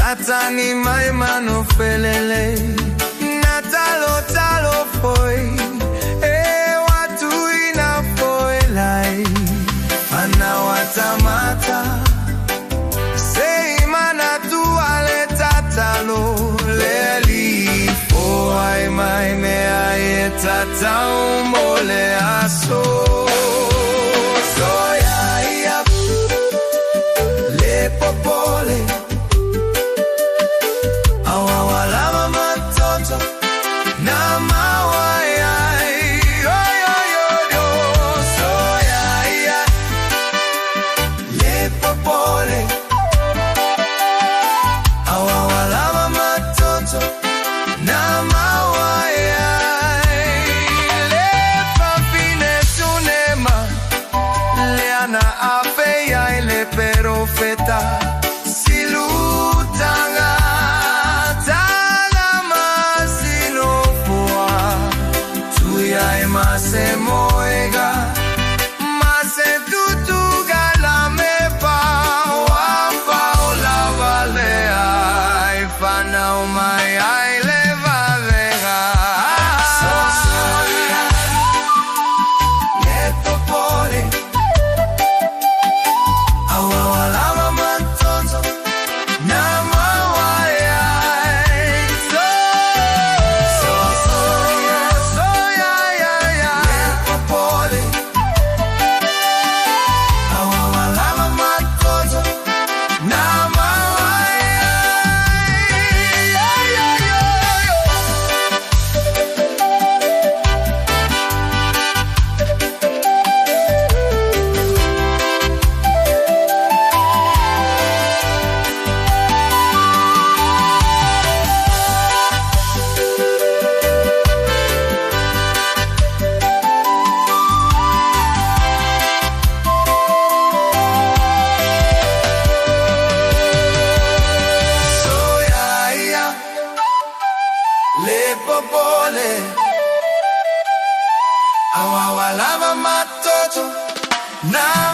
Natani mai mano felele, natalo talo foi, watu ina foi lai, ana watamata, sei mana tu ale tatalo, leli foi mai me ai tata umole aso. Popole Aua wala matoto na mawaya yo yo yo yo so ya ya le popole Aua wala matoto na mawaya le papine sunema le ana afeya le perfetta silutanga tanga masino poa tuya emase moega mase tutuga la mepa wapa ola valea ifana umai ai leva vega sosoya le popole Aua wala matoto na mawaya so ya le popole Aua wala matoto na mawaya Le popole Aua wala matoto na